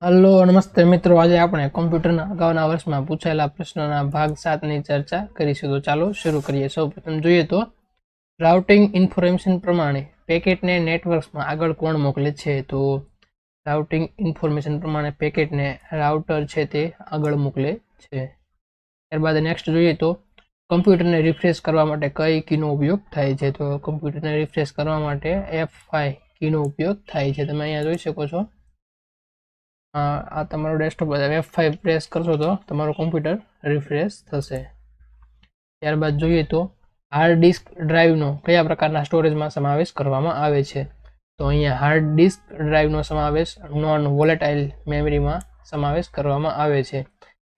Hello નમસ્તે મિત્રો, આજે આપણે કોમ્પ્યુટરના અગાઉના વર્ષમાં પૂછાયેલા પ્રશ્નોના ભાગ 7ની ચર્ચા કરીશું. તો ચાલો શરૂ કરીએ. સૌપ્રથમ જોઈએ તો રાઉટિંગ ઇન્ફોર્મેશન પ્રમાણે પેકેટને નેટવર્ક્સમાં આગળ કોણ મોકલે છે? તો રાઉટિંગ ઇન્ફોર્મેશન પ્રમાણે પેકેટને રાઉટર છે તે આગળ મોકલે છે. ત્યારબાદ નેક્સ્ટ જોઈએ તો કમ્પ્યુટરને રિફ્રેશ કરવા માટે કઈ કીનો ઉપયોગ થાય છે? તો કમ્પ્યુટરને રિફ્રેશ કરવા માટે F5 કીનો ઉપયોગ થાય છે. તમે અહીંયા જોઈ શકો છો. આ તમારું ડેસ્કટોપ F5 પ્રેસ કરશો તો તમારું કમ્પ્યુટર રિફ્રેશ થશે. ત્યારબાદ જોઈએ તો હાર્ડ ડિસ્ક ડ્રાઈવનો કયા પ્રકારના સ્ટોરેજમાં સમાવેશ કરવામાં આવે છે? તો અહીંયા હાર્ડ ડિસ્ક ડ્રાઈવનો સમાવેશ નોન વોલેટાઇલ મેમરીમાં સમાવેશ કરવામાં આવે છે.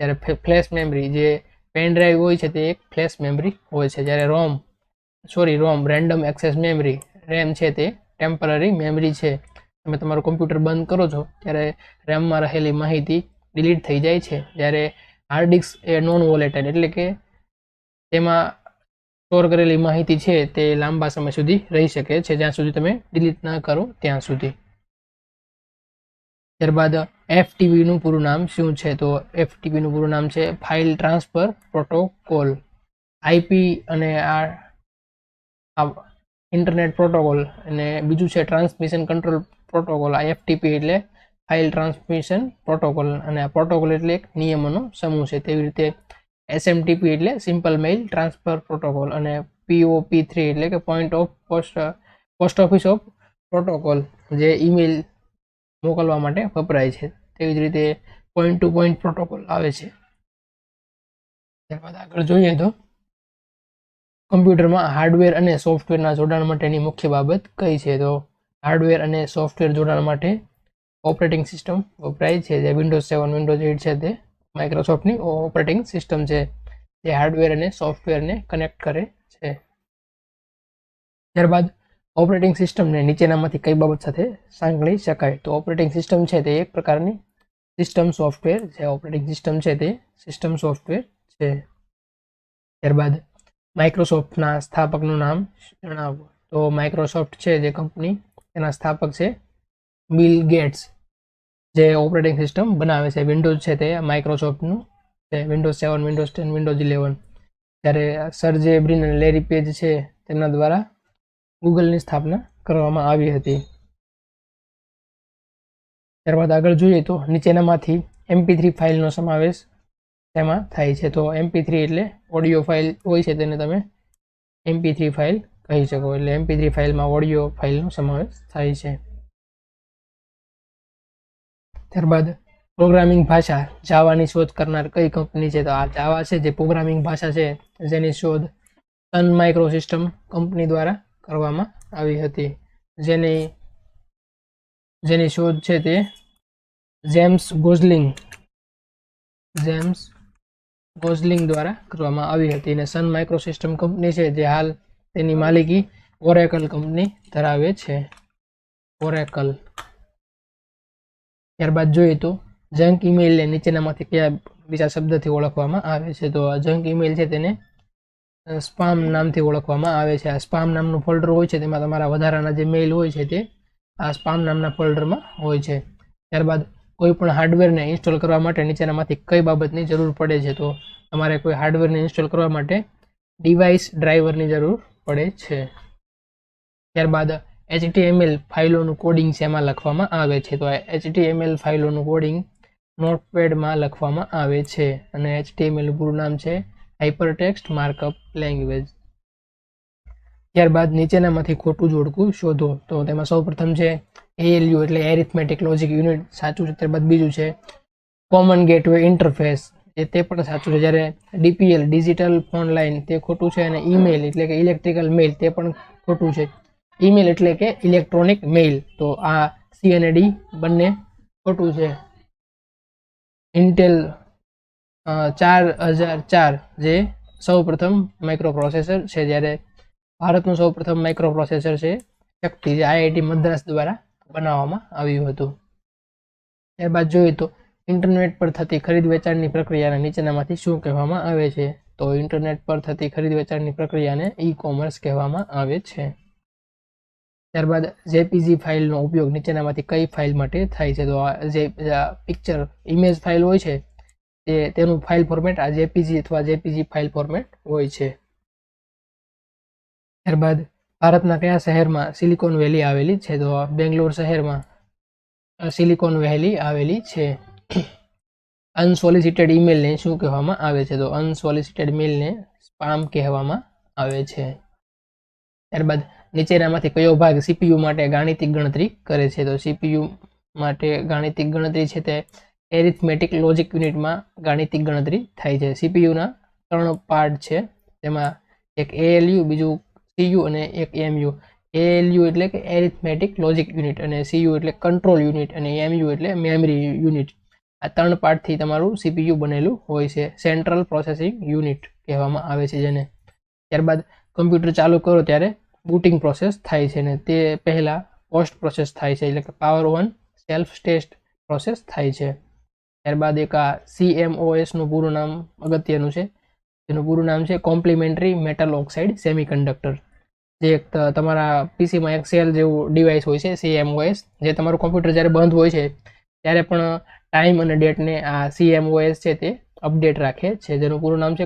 જ્યારે ફ્લેશ મેમરી જે પેન ડ્રાઈવ હોય છે તે એક ફ્લેશ મેમરી હોય છે. જ્યારે રોમ રેન્ડમ એક્સેસ મેમરી રેમ છે તે ટેમ્પરરી મેમરી છે. તમે તમારું કમ્પ્યુટર બંધ કરો છો ત્યારે રેમમાં રહેલી માહિતી ડિલીટ થઈ જાય છે. જ્યારે હાર્ડ ડિસ્ક એ નોન વોલેટાઇલ એટલે કે તેમાં સ્ટોર કરેલી માહિતી છે તે લાંબા સમય સુધી રહી શકે છે, જ્યાં સુધી તમે ડિલીટ ના કરો ત્યાં સુધી. ત્યારબાદ FTPનું પૂરું નામ શું છે? તો FTPનું પૂરું નામ છે ફાઇલ ટ્રાન્સફર પ્રોટોકોલ. IP અને આ ઇન્ટરનેટ પ્રોટોકોલ અને બીજું છે ટ્રાન્સમિશન કંટ્રોલ પ્રોટોકોલ. આ FTP એટલે ફાઇલ ટ્રાન્સમિશન પ્રોટોકોલ અને આ પ્રોટોકોલ એટલે એક નિયમોનો સમૂહ છે. તેવી રીતે SMTP એટલે સિમ્પલ મેઇલ ટ્રાન્સફર પ્રોટોકોલ અને POP3 એટલે કે પોસ્ટ ઓફિસ ઓફ પ્રોટોકોલ જે ઈમેલ મોકલવા માટે વપરાય છે. તેવી જ રીતે પોઈન્ટ ટુ પોઈન્ટ પ્રોટોકોલ આવે છે. ત્યારબાદ આગળ જોઈએ તો કમ્પ્યુટરમાં હાર્ડવેર અને સોફ્ટવેરના જોડાણ માટેની મુખ્ય બાબત કઈ છે? તો હાર્ડવેર અને સોફ્ટવેર જોડાણ માટે ઓપરેટિંગ સિસ્ટમ વપરાય છે. જે વિન્ડોઝ 7 વિન્ડોઝ 8 છે તે માઇક્રોસોફ્ટની ઓપરેટિંગ સિસ્ટમ છે જે હાર્ડવેર અને સોફ્ટવેરને કનેક્ટ કરે છે. ત્યારબાદ ઓપરેટિંગ સિસ્ટમને નીચેનામાંથી કઈ બાબત સાથે સાંકળી શકાય? તો ઓપરેટિંગ સિસ્ટમ છે તે એક પ્રકારની સિસ્ટમ સોફ્ટવેર છે. ઓપરેટિંગ સિસ્ટમ છે તે સિસ્ટમ સોફ્ટવેર છે. ત્યારબાદ માઇક્રોસોફ્ટના સ્થાપકનું નામ જણાવો. તો માઇક્રોસોફ્ટ છે જે કંપની એના સ્થાપક છે બિલ ગેટ્સ, જે ઓપરેટિંગ સિસ્ટમ બનાવે છે. વિન્ડોઝ છે તે માઇક્રોસોફ્ટનું છે, વિન્ડોઝ 7 વિન્ડોઝ 10 વિન્ડોઝ 11. જ્યારે સર્જે બ્રિન અને લેરી પેજ છે તેમના દ્વારા ગૂગલની સ્થાપના કરવામાં આવી હતી. ત્યારબાદ આગળ જોઈએ તો નીચેનામાંથી MP3 ફાઇલનો સમાવેશ તેમાં થાય છે? તો MP3 એટલે ઓડિયો ફાઇલ હોય છે તેને તમે MP3 ફાઇલ કહી શકો. એટલે MP3 ફાઇલમાં ઓડિયો ફાઇલનો સમાવેશ થાય છે. ત્યારબાદ પ્રોગ્રામિંગ ભાષા જાવાની શોધ કરનાર કઈ કંપની છે? તો આ જાવા છે જે પ્રોગ્રામિંગ ભાષા છે જેની શોધ સન માઇક્રો સિસ્ટમ કંપની દ્વારા કરવામાં આવી હતી. જેની શોધ છે તે જેમ્સ ગોઝલિંગ દ્વારા કરવામાં આવી હતી. અને સન માઇક્રો સિસ્ટમ કંપની છે જે હાલ તેની માલિકી ઓરેકલ કંપની ધરાવે છે. ઓરેકલ. ત્યારબાદ જોઈએ તો જંક ઈમેલને નીચેનામાંથી કયા બીજા શબ્દથી ઓળખવામાં આવે છે? તો જંક ઈમેલ છે તેને સ્પામ નામથી ઓળખવામાં આવે છે. આ સ્પામ નામનું ફોલ્ડર હોય છે તેમાં તમારા વધારાના જે મેઇલ હોય છે તે આ સ્પામ નામના ફોલ્ડરમાં હોય છે. ત્યારબાદ કોઈ પણ હાર્ડવેરને ઇન્સ્ટોલ કરવા માટે નીચેનામાંથી કઈ બાબતની જરૂર પડે છે? તો તમારે કોઈ હાર્ડવેરને ઇન્સ્ટોલ કરવા માટે ડિવાઇસ ડ્રાઈવરની જરૂર પડે છે. ત્યારબાદ HTML ફાઇલોનું કોડિંગ શેમાં લખવામાં આવે છે? તો HTML ફાઇલોનું કોડિંગ નોટપેડમાં લખવામાં આવે છે. અને HTML નું પૂરું નામ છે હાઇપરટેક્સ્ટ માર્કઅપ લેંગ્વેજ. ત્યારબાદ નીચેનામાંથી ખોટું જોડકું શોધો. તો તેમાં સૌપ્રથમ છે ALU એટલે એરિથમેટિક લોજિક યુનિટ, સાચું છે. ત્યારબાદ બીજું છે કોમન ગેટવે ઇન્ટરફેસ, તે પણ સાચું છે. જ્યારે DPL ડિજિટલ ફોન લાઇન તે ખોટું છે. અને ઈમેલ એટલે કે ઇલેક્ટ્રિકલ મેઇલ તે પણ ખોટું છે. ઈમેલ એટલે કે ઇલેક્ટ્રોનિક મેઇલ, તો આ C અને D બંને ખોટું છે. ઇન્ટેલ 4004 જે સૌપ્રથમ માઇક્રો પ્રોસેસર છે, જ્યારે ભારતનું સૌપ્રથમ માઇક્રો પ્રોસેસર છે શક્તિ, જે IIT મદ્રાસ દ્વારા બનાવવામાં આવ્યું હતું. ત્યારબાદ જોઈએ તો ઇન્ટરનેટ પર થતી ખરીદ વેચાણની પ્રક્રિયાને નીચેનામાંથી શું કહેવામાં આવે છે? તો ઇન્ટરનેટ પર થતી ખરીદ વેચાણની પ્રક્રિયાને ઈ કોમર્સ કહેવામાં આવે છે. ત્યારબાદ જેપીજી ફાઇલનો ઉપયોગ નીચેનામાંથી કઈ ફાઇલ માટે થાય છે? તો આ જે પિક્ચર ઇમેજ ફાઇલ હોય છે તેનું ફાઇલ ફોર્મેટ આ જેપીજી અથવા જેપીજી ફાઇલ ફોર્મેટ હોય છે. ત્યારબાદ ભારતના કયા શહેરમાં સિલિકોન વેલી આવેલી છે? તો બેંગ્લોર શહેરમાં સિલિકોન વેલી આવેલી છે. અનસોલિસિટેડ ઈમેલને શું કહેવામાં આવે છે? તો અનસોલિસિટેડ મેલને સ્પામ કહેવામાં આવે છે. ત્યારબાદ નીચેનામાંથી કયો ભાગ સીપીયુ માટે ગાણિતિક ગણતરી કરે છે? તો સીપીયુ માટે ગાણિતિક ગણતરી છે તે એરિથમેટિક લોજિક યુનિટમાં ગાણિતિક ગણતરી થાય છે. સીપીયુના 3 પાર્ટ છે, તેમાં એક એએલયુ, બીજું સીયુ અને એક એમયુ. એએલયુ એટલે કે એરિથમેટિક લોજિક યુનિટ, અને સીયુ એટલે કંટ્રોલ યુનિટ, અને એમયુ એટલે મેમરી યુનિટ. આ 3 પાર્ટથી તમારું સીપીયુ બનેલું હોય છે. સેન્ટ્રલ પ્રોસેસિંગ યુનિટ કહેવામાં આવે છે જેને. ત્યારબાદ કમ્પ્યુટર ચાલુ કરો ત્યારે બૂટિંગ પ્રોસેસ થાય છે, ને તે પહેલાં પોસ્ટ પ્રોસેસ થાય છે, એટલે કે power on self test process થાય છે. ત્યારબાદ એક આ CMOSનું પૂરું નામ અગત્યનું છે. તેનું પૂરું નામ છે કોમ્પ્લિમેન્ટરી મેટલ ઓક્સાઇડ સેમિકન્ડક્ટર. જે એક તમારા પીસીમાં એક સેલ જેવું ડિવાઇસ હોય છે CMOS, જે તમારું કમ્પ્યુટર જ્યારે બંધ હોય છે ત્યારે પણ ટાઈમ અને ડેટને આ CMOS છે તે અપડેટ રાખે છે, જેનું પૂરું નામ છે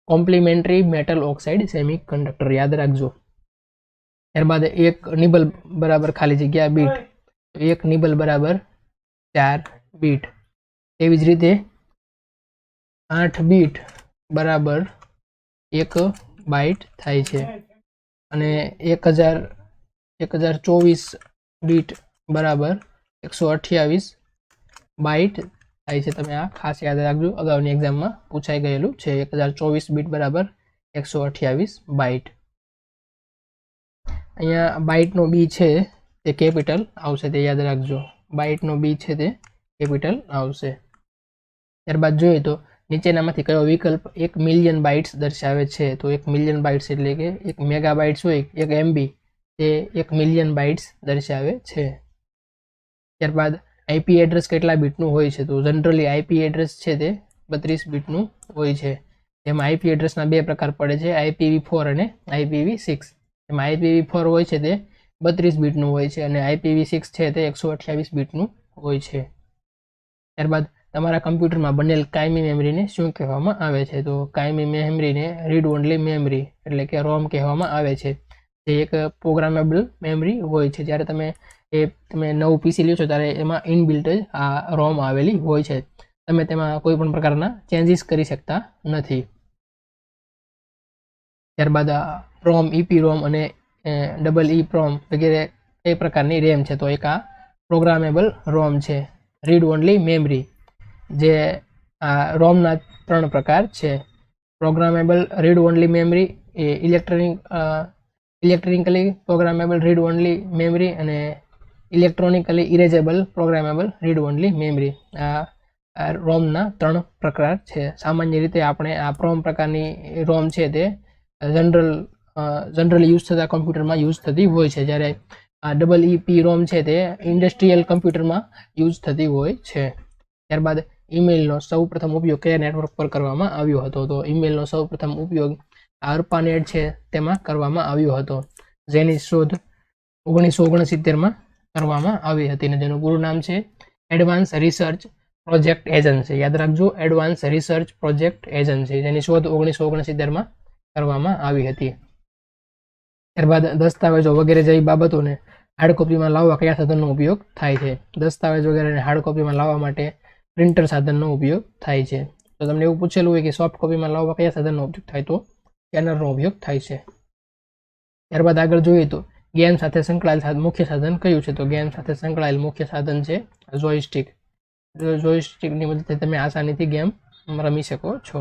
કોમ્પ્લિમેન્ટરી મેટલ ઓક્સાઇડ સેમિકન્ડક્ટર. યાદ રાખજો. ત્યારબાદ એક નિબલ બરાબર ખાલી જગ્યા બીટ. એક નિબલ બરાબર 4 બીટ. તેવી જ રીતે 8 બીટ બરાબર 1 બાઇટ થાય છે, અને 1024 બીટ બરાબર 128 બાઇટ થાય છે. તમે આ ખાસ યાદ રાખજો, અગાઉની એક્ઝામમાં પૂછાઈ ગયેલું છે. 1024 બીટ બરાબર 128 બાઇટ. અહીંયા બાઇટનો બી છે તે કેપિટલ આવશે, તે યાદ રાખજો. બાઇટનો બી છે તે કેપિટલ આવશે. ત્યારબાદ જોઈએ તો નીચેનામાંથી કયો વિકલ્પ 1 મિલિયન બાઇટ્સ દર્શાવે છે? તો 1 મિલિયન બાઇટ્સ એટલે કે 1 મેગાબાઇટ્સ હોય, 1 MB, તે 1 મિલિયન બાઇટ્સ દર્શાવે છે. ત્યારબાદ આઈપી એડ્રેસ કેટલા બીટનું હોય છે? તો જનરલી આઈપી એડ્રેસ છે તે 32 બીટનું હોય છે. તેમાં આઈપી એડ્રેસના 2 પ્રકાર પડે છે, IPv4 અને IPv6. એમાં IPv4 હોય છે તે 32 બીટનું હોય છે, અને IPv6 છે તે 128 બીટનું હોય છે. ત્યારબાદ તમારા કમ્પ્યુટરમાં બનેલ કાયમી મેમરીને શું કહેવામાં આવે છે? તો કાયમી મેમરીને રીડ ઓનલી મેમરી એટલે કે રોમ કહેવામાં આવે છે, જે એક પ્રોગ્રામેબલ મેમરી હોય છે. જ્યારે તમે નવું પીસી લ્યો છો ત્યારે એમાં ઇનબિલ્ટ જ આ રોમ આવેલી હોય છે. તમે તેમાં કોઈ પણ પ્રકારના ચેન્જીસ કરી શકતા નથી. ત્યારબાદ રોમ, EPROM અને EEPROM વગેરે એ પ્રકારની રેમ છે. તો એક આ પ્રોગ્રામેબલ રોમ છે. રીડ ઓનલી મેમરી, જે આ રોમના 3 પ્રકાર છે. પ્રોગ્રામેબલ રીડ ઓનલી મેમરી, એ electrically programmable read only memory, અને electronically erasable programmable read only memory. આ રોમના 3 પ્રકાર છે. સામાન્ય રીતે આપણે આ પ્રોમ પ્રકારની રોમ છે તે જનરલી યુઝ થતા કમ્પ્યુટરમાં યુઝ થતી હોય છે, જ્યારે આ EEPROM છે તે ઇન્ડસ્ટ્રીયલ કમ્પ્યુટરમાં યુઝ થતી હોય છે. ત્યારબાદ ઈમેલનો સૌપ્રથમ ઉપયોગ કયા નેટવર્ક પર કરવામાં આવ્યો હતો? તો ઈમેલનો સૌપ્રથમ ઉપયોગ ARPANET છે તેમાં કરવામાં આવ્યો હતો, જેની શોધ 1969માં કરવામાં આવી હતી, અને જેનું પૂરું નામ છે એડવાન્સ રિસર્ચ પ્રોજેક્ટ એજન્સી. યાદ રાખજો, એડવાન્સ રિસર્ચ પ્રોજેક્ટ એજન્સી, જેની શોધ 1969માં કરવામાં આવી હતી. ત્યારબાદ દસ્તાવેજો વગેરે જેવી બાબતોને હાર્ડ કોપીમાં લાવવા કયા સાધનનો ઉપયોગ થાય છે? દસ્તાવેજ વગેરેને હાર્ડ કોપીમાં લાવવા માટે પ્રિન્ટર સાધનનો ઉપયોગ થાય છે. તો તમને એવું પૂછેલું હોય કે સોફ્ટ કોપીમાં લાવવા કયા સાધનનો ઉપયોગ થાય? તો સ્કેનરનો ઉપયોગ થાય છે. ત્યારબાદ આગળ જોઈએ તો ગેમ સાથે સંકળાયેલ મુખ્ય સાધન કયું છે? તો ગેમ સાથે સંકળાયેલ મુખ્ય સાધન છે જોયસ્ટિક. જોયસ્ટિકની મદદથી તમે આસાનીથી ગેમ રમી શકો છો.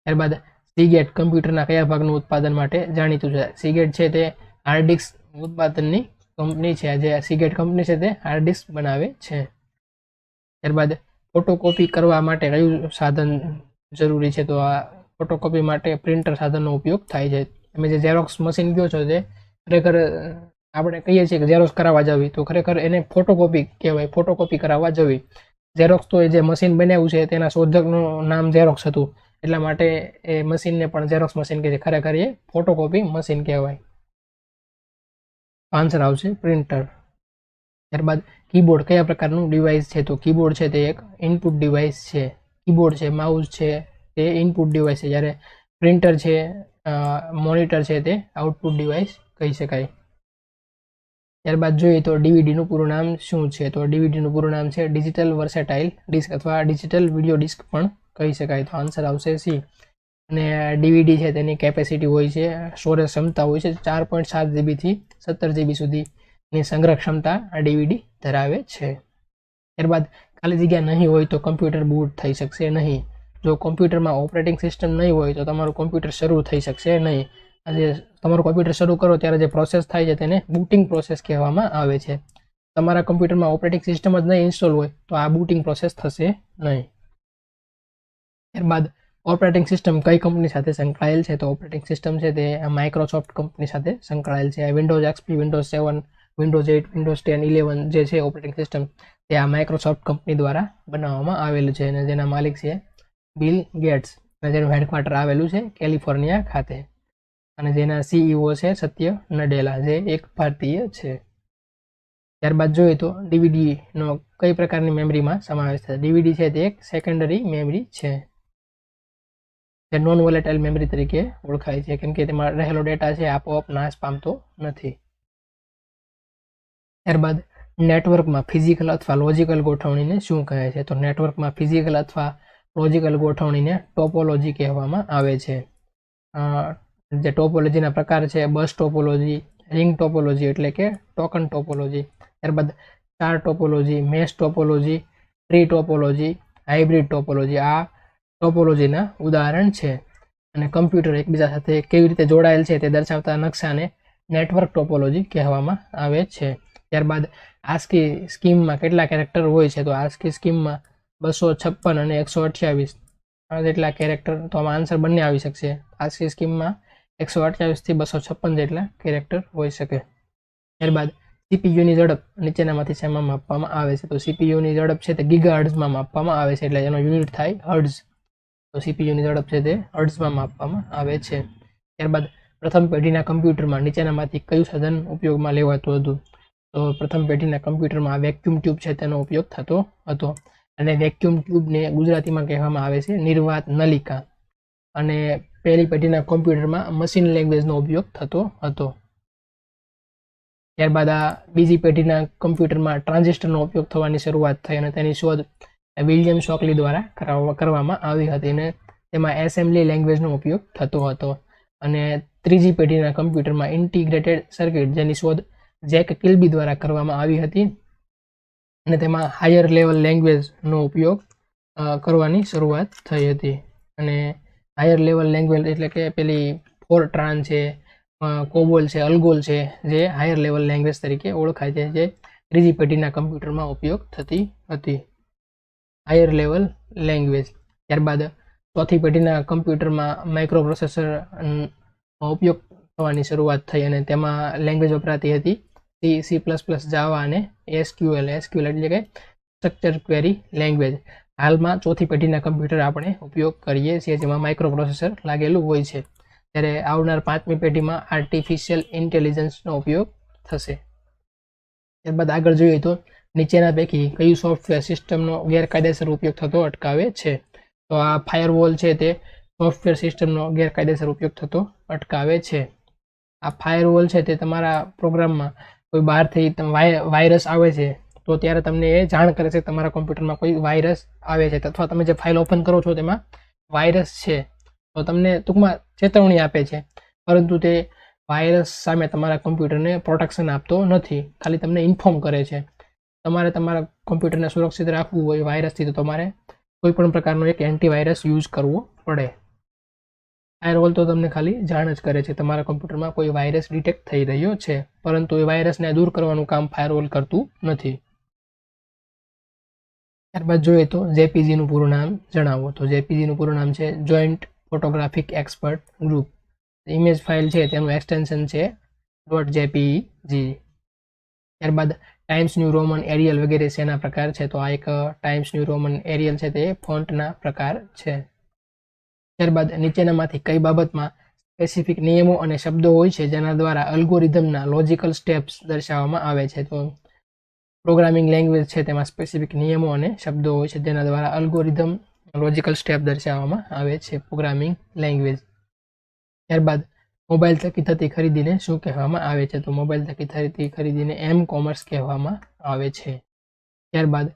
ત્યારબાદ સીગેટ કમ્પ્યુટરના કયા ભાગનું ઉત્પાદન માટે જાણીતું છે? સીગેટ છે તે હાર્ડ ડિસ્ક ઉત્પાદનની કંપની છે. જે સીગેટ કંપની છે તે હાર્ડ ડિસ્ક બનાવે છે. ત્યારબાદ ફોટોકોપી કરવા માટે કયું સાધન જરૂરી છે? તો આ ફોટોકોપી માટે પ્રિન્ટર સાધનનો ઉપયોગ થાય છે. તમે જે ઝેરોક્સ મશીન કહો છો તે ખરેખર આપણે કહીએ છીએ કે ઝેરોક્સ કરાવવા જવી, તો ખરેખર એને ફોટોકોપી કહેવાય, ફોટોકોપી કરાવવા જવી. ઝેરોક્સ તો એ જે મશીન બનાવ્યું છે તેના શોધકનું નામ ઝેરોક્સ હતું, એટલા માટે એ મશીનને પણ ઝેરોક્સ મશીન કહે છે. ખરેખર એ ફોટોકોપી મશીન કહેવાય. આન્સર આવશે પ્રિન્ટર. ત્યારબાદ કીબોર્ડ કયા પ્રકારનું ડિવાઇસ છે? તો કીબોર્ડ છે તે એક ઇનપુટ ડિવાઇસ છે. કીબોર્ડ છે, માઉસ છે તે ઇનપુટ ડિવાઇસ છે, જ્યારે પ્રિન્ટર છે, મોનિટર છે તે આઉટપુટ ડિવાઇસ કહી શકાય. ત્યારબાદ જોઈએ તો ડીવીડીનું પૂરું નામ શું છે? તો ડીવીડીનું પૂરું નામ છે ડિજિટલ વર્સેટાઇલ ડિસ્ક અથવા ડિજિટલ વિડીયો ડિસ્ક પણ કહી શકાય. તો આન્સર આવશે સી. અને ડીવીડી છે તેની કેપેસિટી હોય છે, સ્ટોરેજ ક્ષમતા હોય છે 4.7 જીબીથી 17 જીબી સુધીની સંગ્રહ ક્ષમતા આ ડીવીડી ધરાવે છે. ત્યારબાદ ખાલી જગ્યા નહીં હોય તો કમ્પ્યુટર બૂટ થઈ શકશે નહીં. જો કોમ્પ્યુટરમાં ઓપરેટિંગ સિસ્ટમ નહીં હોય તો તમારું કોમ્પ્યુટર શરૂ થઈ શકશે નહીં. આજે તમારું કોમ્પ્યુટર શરૂ કરો ત્યારે જે પ્રોસેસ થાય છે તેને બૂટિંગ પ્રોસેસ કહેવામાં આવે છે. તમારા કોમ્પ્યુટરમાં ઓપરેટિંગ સિસ્ટમ જ નહીં ઇન્સ્ટોલ હોય તો આ બૂટિંગ પ્રોસેસ થશે નહીં. ત્યારબાદ ઓપરેટિંગ સિસ્ટમ કઈ કંપની સાથે સંકળાયેલ છે? તો ઓપરેટિંગ સિસ્ટમ છે તે માઇક્રોસોફ્ટ કંપની સાથે સંકળાયેલ છે. Windows XP, Windows 7, Windows 8, Windows 10, 11 જે છે ઓપરેટિંગ સિસ્ટમ તે આ માઇક્રોસોફ્ટ કંપની દ્વારા બનાવવામાં આવેલું છે અને જેના માલિક છે બિલ ગેટ્સ અને જેનું હેડક્વાર્ટર આવેલું છે કેલિફોર્નિયા ખાતે અને જેના સીઈઓ છે સત્ય નડેલા જે એક ભારતીય છે. ત્યારબાદ જોઈએ તો ડીવીડીનો કઈ પ્રકારની મેમરીમાં સમાવેશ થાય? ડીવીડી છે તે એક સેકન્ડરી મેમરી છે જે નોન વોલેટાઇલ મેમરી તરીકે ઓળખાય છે કેમ કે તેમાં રહેલો ડેટા છે આપોઆપ નાશ પામતો નથી. ત્યારબાદ નેટવર્કમાં ફિઝિકલ અથવા લોજિકલ ગોઠવણીને શું કહે છે? તો નેટવર્કમાં ફિઝિકલ અથવા લોજિકલ ગોઠવણીને ટોપોલોજી કહેવામાં આવે છે. જે ટોપોલોજીના પ્રકાર છે બસ ટોપોલોજી, રિંગ ટોપોલોજી એટલે કે ટોકન ટોપોલોજી, ત્યારબાદ star topology, mesh topology, tree topology, hybrid topology આ ટોપોલોજીના ઉદાહરણ છે. અને કમ્પ્યુટર એકબીજા સાથે કેવી રીતે જોડાયેલ છે તે દર્શાવતા નકશાને નેટવર્ક ટોપોલોજી કહેવામાં આવે છે. ત્યારબાદ આસ્કી સ્કીમમાં કેટલા કેરેક્ટર હોય છે? તો આસ્કી સ્કીમમાં 256 અને 128 જેટલા કેરેક્ટર, તો આમાં આન્સર બંને આવી શકશે. આસ્કી સ્કીમમાં 128 થી 256 જેટલા કેરેક્ટર હોઈ શકે. ત્યારબાદ સીપીયુની ઝડપ નીચેનામાંથી શેમાં માપવામાં આવે છે? તો સીપીયુની ઝડપ છે તે ગીગાહર્ટ્ઝમાં માપવામાં આવે છે એટલે એનો યુનિટ થાય હર્ટ્ઝ. તો સીપીયુની ઝડપ છે તે હર્ટ્ઝમાં માપવામાં આવે છે. ત્યારબાદ પ્રથમ પેઢીના કમ્પ્યુટરમાં નીચેનામાંથી કયું સાધન ઉપયોગમાં લેવાતું હતું? તો પ્રથમ પેઢીના કમ્પ્યુટરમાં વેક્યુમ ટ્યુબ છે તેનો ઉપયોગ થતો હતો અને વેક્યુમ ટ્યુબને ગુજરાતીમાં કહેવામાં આવે છે નિર્વાત નલિકા. અને પહેલી પેઢીના કોમ્પ્યુટરમાં મશીન લેંગ્વેજનો ઉપયોગ થતો હતો. ત્યારબાદ આ બીજી પેઢીના કમ્પ્યુટરમાં ટ્રાન્ઝિસ્ટરનો ઉપયોગ થવાની શરૂઆત થઈ અને તેની શોધ વિલિયમ શોકલી દ્વારા કરવામાં આવી હતી અને તેમાં એસેમ્બલી લેંગ્વેજનો ઉપયોગ થતો હતો. અને ત્રીજી પેઢીના કમ્પ્યુટરમાં ઇન્ટિગ્રેટેડ સર્કિટ જેની શોધ જેક કિલ્બી દ્વારા કરવામાં આવી હતી અને તેમાં હાયર લેવલ લેંગ્વેજનો ઉપયોગ કરવાની શરૂઆત થઈ હતી. અને હાયર લેવલ લેંગ્વેજ એટલે કે પેલી ફોરટ્રાન છે, કોબોલ છે, અલ્ગોલ છે જે હાયર લેવલ લેંગ્વેજ તરીકે ઓળખાય છે જે ત્રીજી પેઢીના કમ્પ્યુટરમાં ઉપયોગ થતી હતી, હાયર લેવલ લેંગ્વેજ. ત્યારબાદ ચોથી પેઢીના કમ્પ્યુટરમાં માઇક્રો પ્રોસેસરનો ઉપયોગ થવાની શરૂઆત થઈ અને તેમાં લેંગ્વેજ વપરાતી હતી સી, સી પ્લસ પ્લસ, જાવા અને એસક્યુએલ એટલે કે સ્ટ્રક્ચર ક્વેરી લેંગ્વેજ. હાલમાં ચોથી પેઢીના કમ્પ્યુટર આપણે ઉપયોગ કરીએ છીએ જેમાં માઇક્રો પ્રોસેસર લાગેલું હોય છે. ત્યારે આવનાર પાંચમી પેઢીમાં આર્ટિફિશિયલ ઇન્ટેલિજન્સનો ઉપયોગ થશે. ત્યારબાદ આગળ જોઈએ તો નીચેના પૈકી કયું સોફ્ટવેર સિસ્ટમનો ગેરકાયદેસર ઉપયોગ થતો અટકાવે છે? તો આ ફાયરવોલ છે તે સોફ્ટવેર સિસ્ટમનો ગેરકાયદેસર ઉપયોગ થતો અટકાવે છે. આ ફાયરવોલ છે તે તમારા પ્રોગ્રામમાં કોઈ બહારથી વાયરસ આવે છે તો ત્યારે તમને એ જાણ કરે છે તમારા કોમ્પ્યુટરમાં કોઈ વાયરસ આવે છે અથવા તમે જે ફાઇલ ઓપન કરો છો તેમાં વાયરસ છે તો તમને ટૂંકમાં ચેતવણી આપે છે, પરંતુ તે વાયરસ સામે તમારા કોમ્પ્યુટરને પ્રોટેક્શન આપતો નથી, ખાલી તમને ઇન્ફોર્મ કરે છે. તમારે તમારા કોમ્પ્યુટરને સુરક્ષિત રાખવું હોય વાયરસથી તો તમારે કોઈ પણ પ્રકારનો એક એન્ટીવાયરસ યુઝ કરવો પડે. ફાયરવોલ તો તમને ખાલી જાણ જ કરે છે તમારા કોમ્પ્યુટરમાં કોઈ વાયરસ ડિટેક્ટ થઈ રહ્યો છે, પરંતુ એ વાયરસને દૂર કરવાનું કામ ફાયરવોલ કરતું નથી. ત્યારબાદ જોઈએ તો જેપીજીનું પૂરું નામ જણાવો. તો જેપીજીનું પૂરું નામ છે joint photographic expert group. Image file છે તેનું એક્સટેન્શન છે .jpeg. ત્યારબાદ ટાઈમ્સ ન્યૂ રોમન, એરિયલ વગેરે શેના પ્રકાર છે? તો આ એક ટાઈમ્સ ન્યૂ રોમન એરિયલ છે તે ફોન્ટના પ્રકાર છે. ત્યારબાદ નીચેનામાંથી કઈ બાબતમાં સ્પેસિફિક નિયમો અને શબ્દો હોય છે જેના દ્વારા અલ્ગોરિધમના લોજિકલ સ્ટેપ્સ દર્શાવવામાં આવે છે. તો પ્રોગ્રામિંગ લેંગ્વેજ છે તેમાં સ્પેસિફિક નિયમો અને શબ્દો હોય છે જેના દ્વારા અલ્ગોરિધમ લોજિકલ સ્ટેપ દર્શાવવામાં આવે છે પ્રોગ્રામિંગ લેંગ્વેજ. ત્યારબાદ મોબાઈલ થકી થતી ખરીદીને શું કહેવામાં આવે છે? તો મોબાઈલ થકી થતી ખરીદીને એમ કોમર્સ કહેવામાં આવે છે. ત્યારબાદ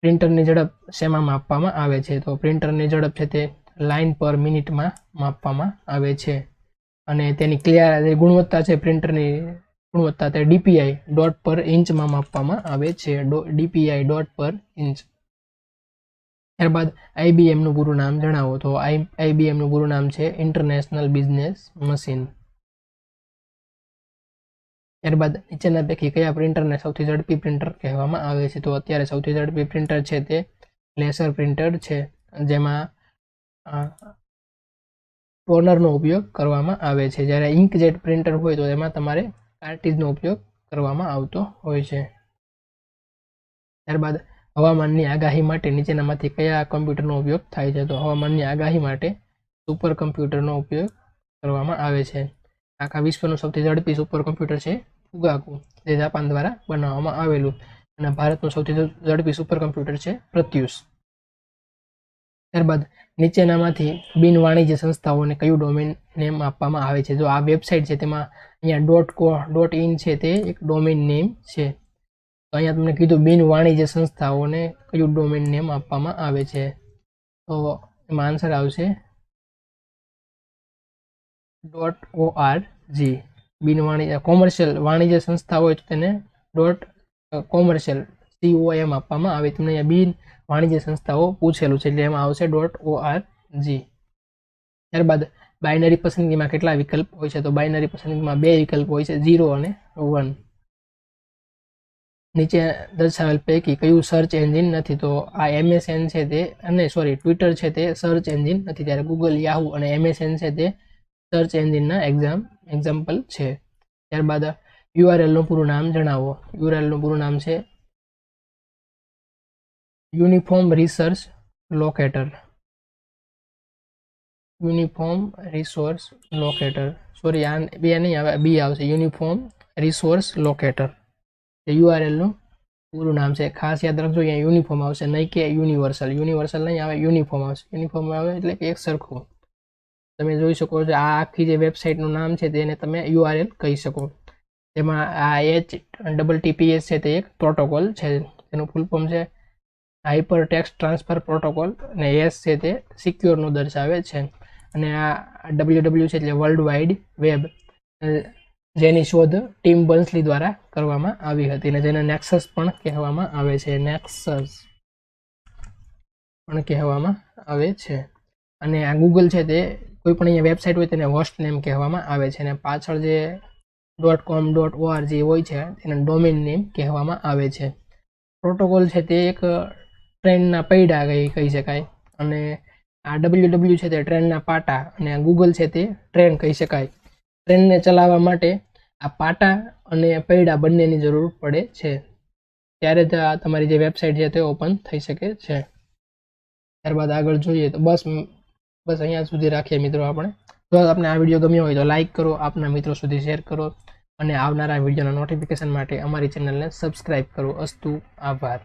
પ્રિન્ટરની ઝડપ શેમાં માપવામાં આવે છે? તો પ્રિન્ટરની ઝડપ છે તે લાઇન પર મિનિટમાં માપવામાં આવે છે અને તેની ગુણવત્તા છે પ્રિન્ટરની ગુણવત્તા તે DPI ડોટ પર ઇંચમાં માપવામાં આવે છે. DPI ડોટ પર ઇંચ. ત્યારબાદ IBM નું પૂરું નામ જણાવો. તો IBM નું પૂરું નામ છે ઇન્ટરનેશનલ બિઝનેસ મશીન. ત્યારબાદ નીચેના પૈકી કયા પ્રિન્ટરને સૌથી ઝડપી પ્રિન્ટર કહેવામાં આવે છે? તો અત્યારે સૌથી ઝડપી પ્રિન્ટર છે તે લેસર પ્રિન્ટર છે જેમાં ટોનરનો ઉપયોગ કરવામાં આવે છે, જ્યારે ઇન્કજેટ પ્રિન્ટર હોય તો એમાં તમારે કાર્ટ્રીજનો ઉપયોગ કરવામાં આવતો હોય છે. ત્યારબાદ હવામાનની આગાહી માટે નીચેનામાંથી કયા કમ્પ્યુટરનો ઉપયોગ થાય છે? તો હવામાનની આગાહી માટે સુપર કમ્પ્યુટરનો ઉપયોગ કરવામાં આવે છે. આખા વિશ્વનું સૌથી ઝડપી સુપર કમ્પ્યુટર છે ફુગાકુ, જે જાપાન દ્વારા બનાવવામાં આવેલું, અને ભારતનું સૌથી ઝડપી સુપર કમ્પ્યુટર છે પ્રત્યુષ. ત્યારબાદ નીચેનામાંથી બિન વાણિજ્ય સંસ્થાઓને કયું ડોમેન નેમ આપવામાં આવે છે? જો આ વેબસાઇટ છે તેમાં અહીંયા .in છે તે એક ડોમેન નેમ છે. તો અહીંયા તમને કીધું બિન વાણિજ્ય સંસ્થાઓને કયું ડોમેન નેમ આપવામાં આવે છે? તો એમાં આન્સર આવશે .org. બિન વાણિજ્ય કોમર્શિયલ વાણિજ્ય સંસ્થા હોય તો તેને .commercial COM આપવામાં આવે. તમને અહીંયા બિન વાણિજ્ય સંસ્થાઓ પૂછેલું છે એટલે એમાં આવશે .org. ત્યારબાદ બાયનરી પસંદગીમાં કેટલા વિકલ્પ હોય છે? તો બાયનરી પસંદગીમાં 2 વિકલ્પ હોય છે, 0 અને 1. નીચે દર્શાવેલ પૈકી કયું સર્ચ એન્જિન નથી? તો આ MSN છે તે ટ્વિટર છે તે સર્ચ એન્જિન નથી, ત્યારે ગૂગલ, યાહુ અને MSN છે તે સર્ચ એન્જિનના એક્ઝામ્પલ છે. ત્યારબાદ URL નું પૂરું નામ જણાવો. URL નું પૂરું નામ છે uniform resource locator. Uniform resource locator, sorry આ બે નહીં આવે, બી આવશે, યુનિફોર્મ રિસોર્સ લોકેટર એ URL નું પૂરું નામ છે. ખાસ યાદ રાખજો, અહીંયા યુનિફોર્મ આવશે, નહીં કે યુનિવર્સલ નહીં આવે, યુનિફોર્મ આવશે. યુનિફોર્મ આવે એટલે કે એક સરખું. તમે જોઈ શકો છો આ આખી જે વેબસાઇટનું નામ છે તેને તમે URL કહી શકો. તેમાં આ HTTPS છે તે એક પ્રોટોકોલ છે, તેનું ફૂલ ફોર્મ છે હાઇપર ટેક્સ્ટ ટ્રાન્સફર પ્રોટોકોલ, અને S છે તે સિક્યોરનું દર્શાવે છે. અને આ WW છે એટલે વર્લ્ડ વાઇડ વેબ, જેની શોધ ટીમ બર્ન્સલી દ્વારા કરવામાં આવી હતી, અને જેને નેક્સસ પણ કહેવામાં આવે છે. અને આ ગૂગલ છે તે કોઈ પણ અહીંયા વેબસાઇટ હોય તેને હોસ્ટ નેમ કહેવામાં આવે છે, અને પાછળ જે .com .org હોય છે તેને ડોમેન નેમ કહેવામાં આવે છે. પ્રોટોકોલ છે તે એક ટ્રેનના પૈડા કહી શકાય, અને આ WW છે તે ટ્રેનના પાટા, અને આ ગૂગલ છે તે ટ્રેન કહી શકાય. ટ્રેનને ચલાવવા માટે આ પાટા અને પૈડા બંનેની જરૂર પડે છે, ત્યારે જ તમારી જે વેબસાઇટ છે તે ઓપન થઈ શકે છે. ત્યારબાદ આગળ જોઈએ તો બસ અહીંયા સુધી રાખીએ મિત્રો આપણે. જો આપને આ વિડીયો ગમ્યો હોય તો લાઇક કરો, આપના મિત્રો સુધી શેર કરો, અને આવનારા વિડીયોના નોટિફિકેશન માટે અમારી ચેનલને સબસ્ક્રાઇબ કરો. અસ્તુ, આભાર.